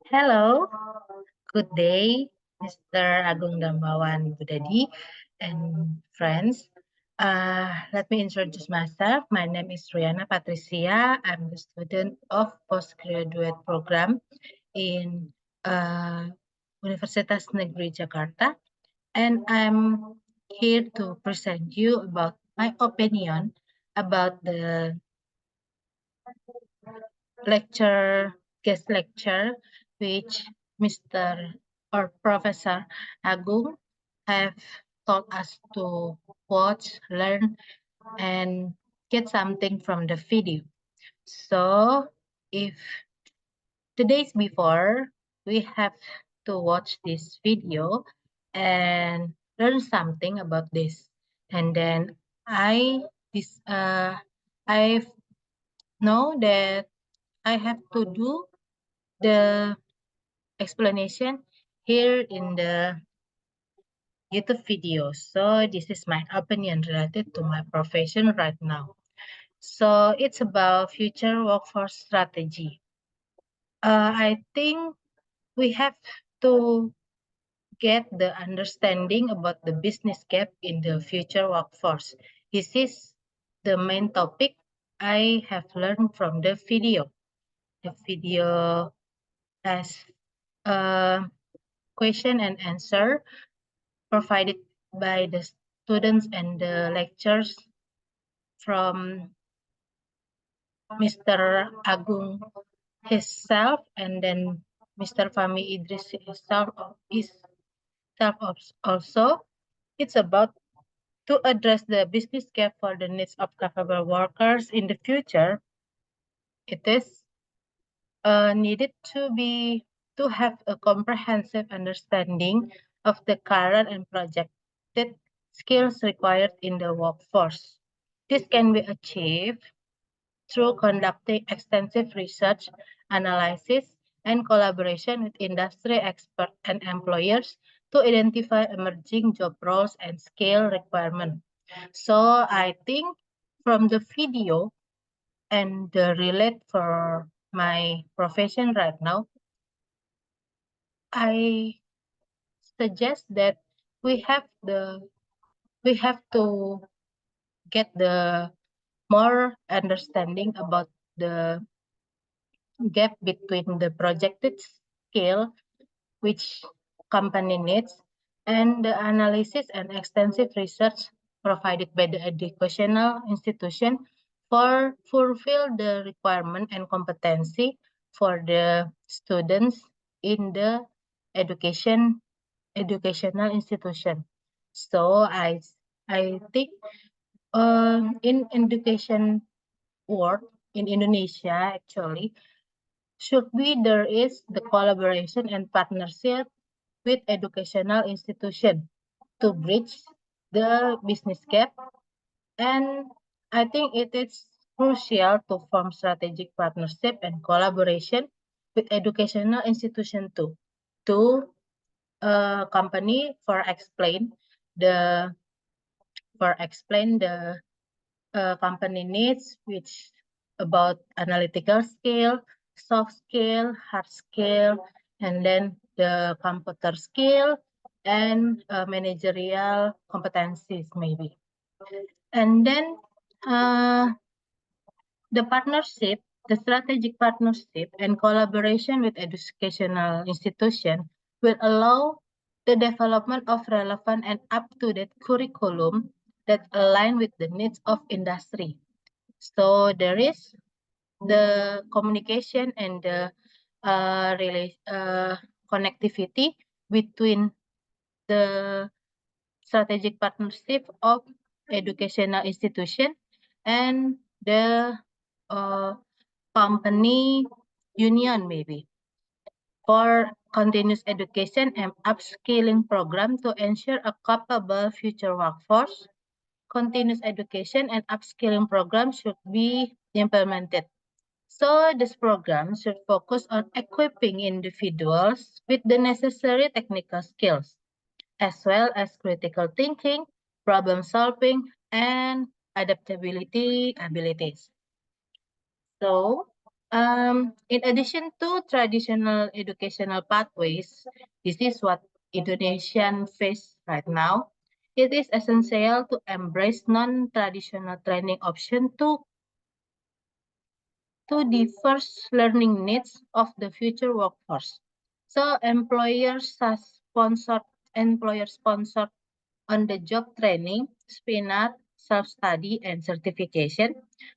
Hello, good day, Mr. Agung Darmawan Budadi and friends. Let me introduce myself. My name is Riana Patricia. I'm the student of postgraduate program in Universitas Negeri Jakarta, and I'm here to present you about my opinion about the lecture, guest lecture, which Mr. or Professor Agung have taught us to watch, learn, and get something from the video. So if the days before, we have to watch this video and learn something about this. And then I this I know that I have to do the explanation here in the YouTube video. So this is my opinion related to my profession right now. So it's about future workforce strategy. I think we have to get the understanding about the business gap in the future workforce. This is the main topic I have learned from the video. The video has a question and answer provided by the students and the lectures from Mr. Agung himself and then Mr. Fahmi Idris himself also. It's about to address the business gap for the needs of capable workers in the future. It is needed to have a comprehensive understanding of the current and projected skills required in the workforce. This can be achieved through conducting extensive research, analysis, and collaboration with industry experts and employers to identify emerging job roles and skill requirements. So I think from the video and the relate for my profession right now, I suggest that we have the we have to get the more understanding about the gap between the projected scale which company needs and the analysis and extensive research provided by the educational institution for fulfill the requirement and competency for the students in the educational institution. So I think in education world in Indonesia actually should be there is the collaboration and partnership with educational institution to bridge the business gap. And I think it is crucial to form strategic partnership and collaboration with educational institution too to company the explain the company needs, which about analytical skill, soft skill, hard skill, and then the computer skill and managerial competencies maybe. And then uh, the strategic partnership and collaboration with educational institution will allow the development of relevant and up-to-date curriculum that align with the needs of industry. So there is the communication and the connectivity between the strategic partnership of educational institution and the uh, company union maybe for continuous education and upskilling program to ensure a capable future workforce. Continuous education and upskilling programs should be implemented. So this program should focus on equipping individuals with the necessary technical skills, as well as critical thinking, problem solving, and adaptability abilities. So In addition to traditional educational pathways, this is what Indonesian face right now. It is essential to embrace non-traditional training option to diverse learning needs of the future workforce. So employer-sponsored on-the-job training, spin-out, self-study, and certification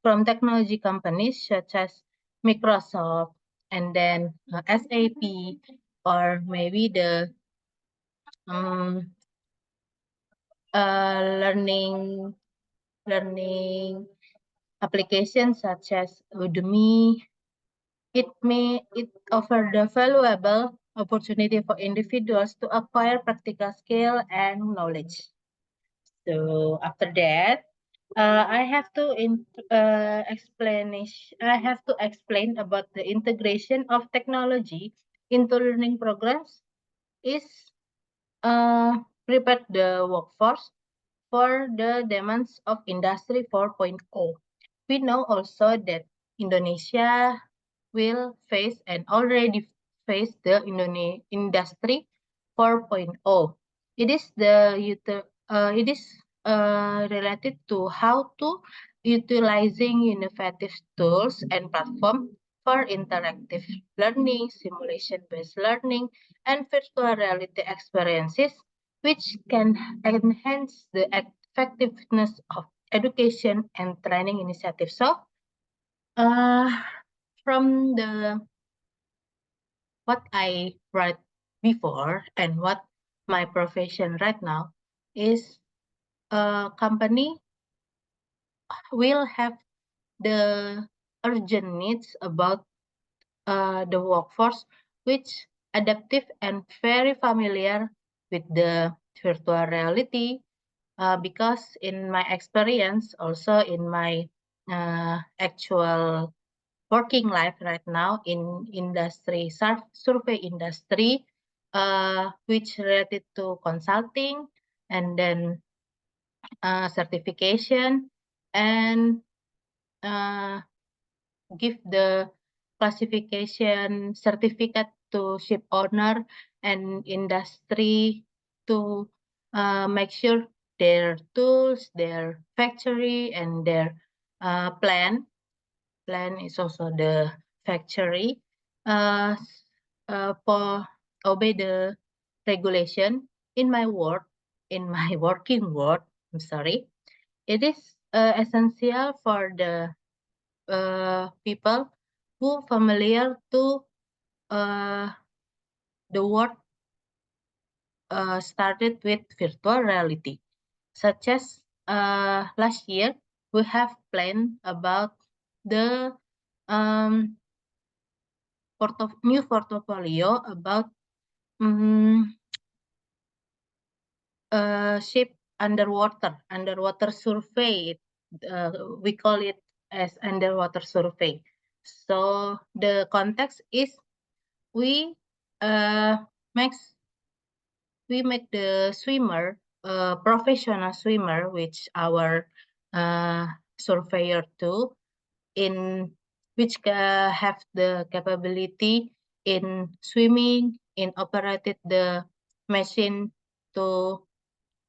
from technology companies such as Microsoft and then SAP, or maybe the um, learning applications such as Udemy. It offer the valuable opportunity for individuals to acquire practical skill and knowledge. So after that, I have to explain about the integration of technology into learning programs is prepare the workforce for the demands of Industry 4.0. We know also that Indonesia will face and already face the Industry 4.0. It is related to how to utilizing innovative tools and platform for interactive learning, simulation-based learning, and virtual reality experiences, which can enhance the effectiveness of education and training initiatives. So, uh, from the what I read before and what my profession right now is a company will have the urgent needs about the workforce, which adaptive and very familiar with the virtual reality. Because in my experience, also in my actual working life right now in industry survey industry, which related to consulting and then certification and uh, give the classification certificate to ship owner and industry to make sure their tools, their factory, and their plan is also the factory uh, for obey the regulation in my work, in my working world. I'm sorry. It is essential for the people who familiar to uh, the work started with virtual reality, such as last year we have planned about the um, new portfolio about um, ship underwater survey. We call it as underwater survey. So the context is we uh, makes we make the swimmer professional swimmer, which our surveyor too, in which have the capability in swimming, in operated the machine to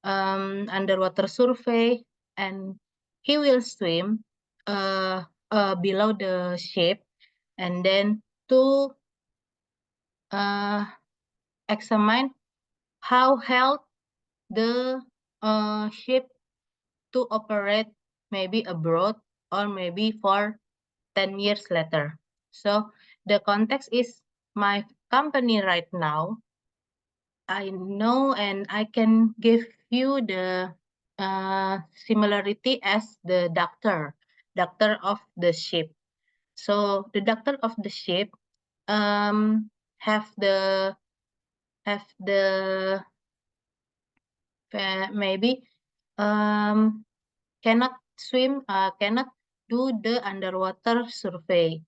underwater survey, and he will swim below the ship, and then to examine how health the ship to operate maybe abroad or maybe for 10 years later. So the context is my company right now. I know and I can give you the similarity as the doctor of the ship. So the doctor of the ship um, have the have the maybe um, cannot swim, cannot do the underwater survey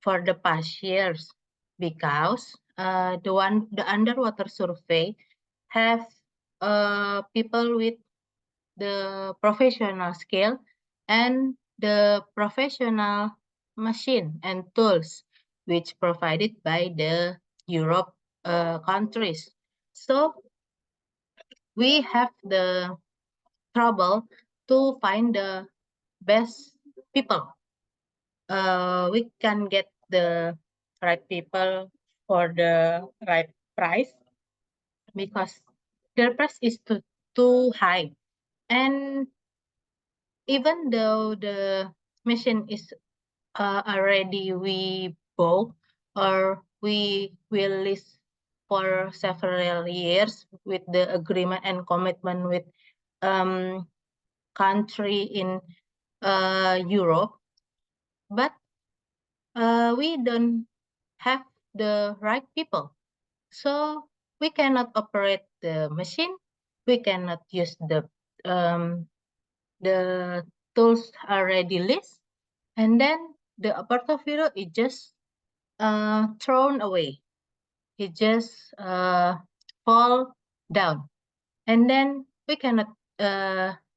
for the past years because the underwater survey have people with the professional skill and the professional machine and tools, which provided by the Europe countries. So we have the trouble to find the best people. We can get the right people for the right price because their price is too high. And even though the machine is already we bought or we will list for several years with the agreement and commitment with um, country in Europe, but we don't have the right people. So we cannot operate the machine. We cannot use um, the tools already list, and then the portfolio is just thrown away. It just fall down, and then we cannot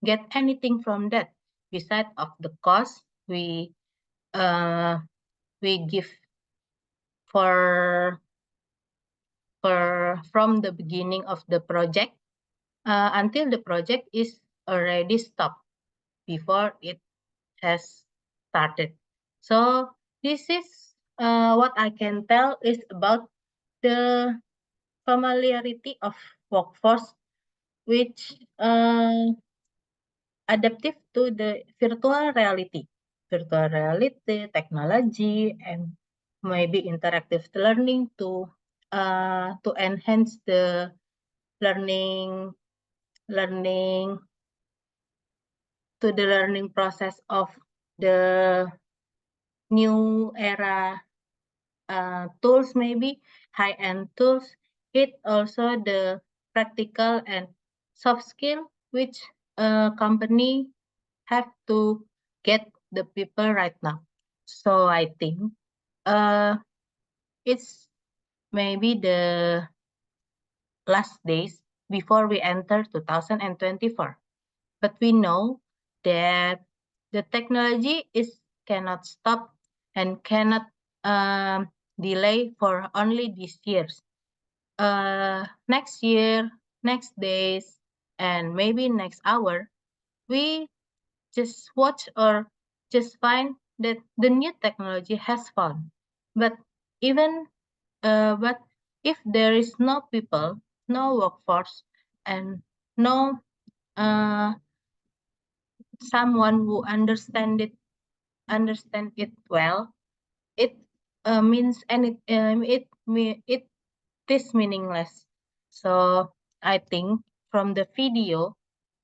get anything from that. Besides of the cost uh, we give for from the beginning of the project until the project is already stopped before it has started. So this is what I can tell is about the familiarity of workforce, which adaptive to the virtual reality, technology, and maybe interactive learning to enhance the learning learning the learning process of the new era tools, maybe high-end tools. It also the practical and soft skill which a company have to get the people right now. So I think it's maybe the last days before we enter 2024. But we know that the technology is cannot stop and cannot delay for only these years. Next year, next days, and maybe next hour, we just watch or just find that the new technology has found. But even but if there is no people, no workforce, and no uh, someone who understand it well, it means and it is meaningless. So I think from the video,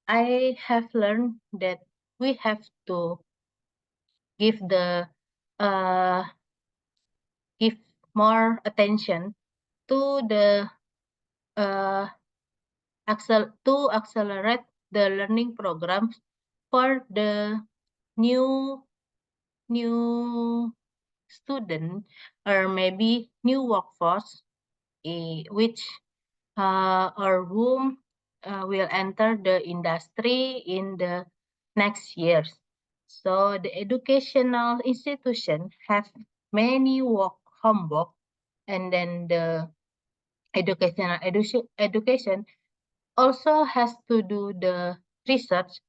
I have learned that we have to give the uh, give more attention to the uh, accelerate the learning programs for the new new student or maybe new workforce which or whom will enter the industry in the next years. So the educational institution have many homework, and then the education also has to do the research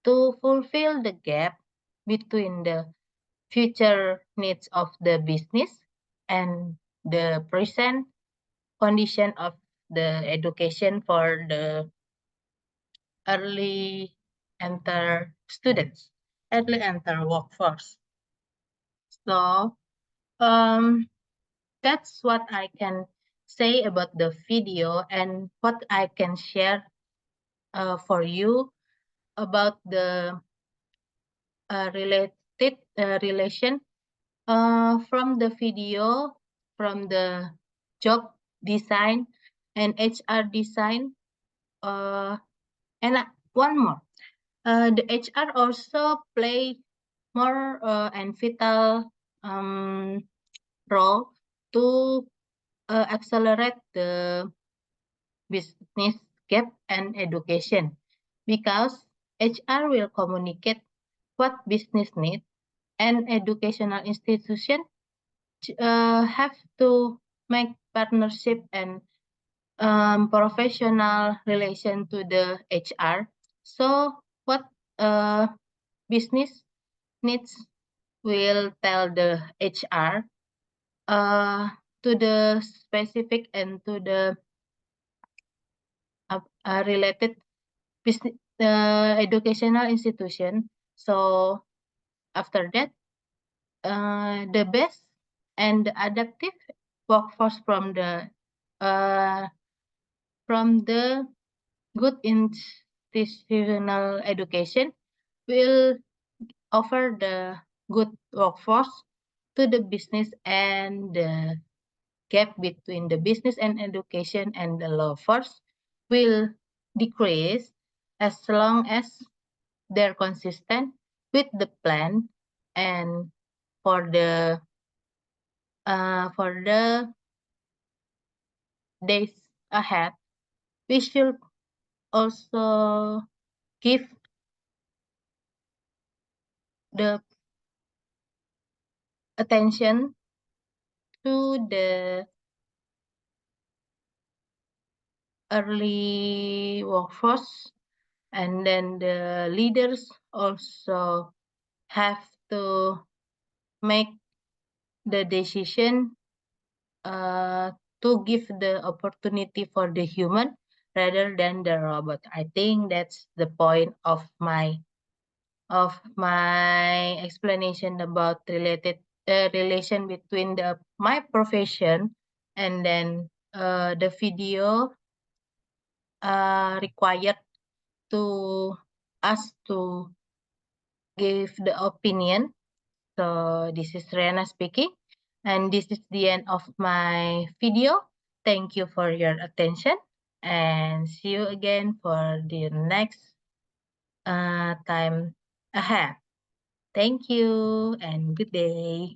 to fulfill the gap between the future needs of the business and the present condition of the education for the early enter students, early enter workforce. So that's what I can say about the video and what I can share for you about the related relation from the video, from the job design and HR design. And one more, the HR also play more and vital role to accelerate the business gap and education because HR will communicate what business needs and educational institution have to make partnership and professional relation to the HR. So what business needs will tell the HR to the specific and to the related business educational institution. So after that, the best and the adaptive workforce uh, from the good institutional education will offer the good workforce to the business, and the gap between the business and education and the law force will decrease as long as they're consistent with the plan. And for the days ahead, we should also give the attention to the early workforce, and then the leaders also have to make the decision to give the opportunity for the human rather than the robot. I think that's the point of my explanation about relation between my profession, and then the video required to us to give the opinion. So this is Rena speaking, and this is the end of my video. Thank you for your attention, and see you again for the next time ahead. Thank you and good day.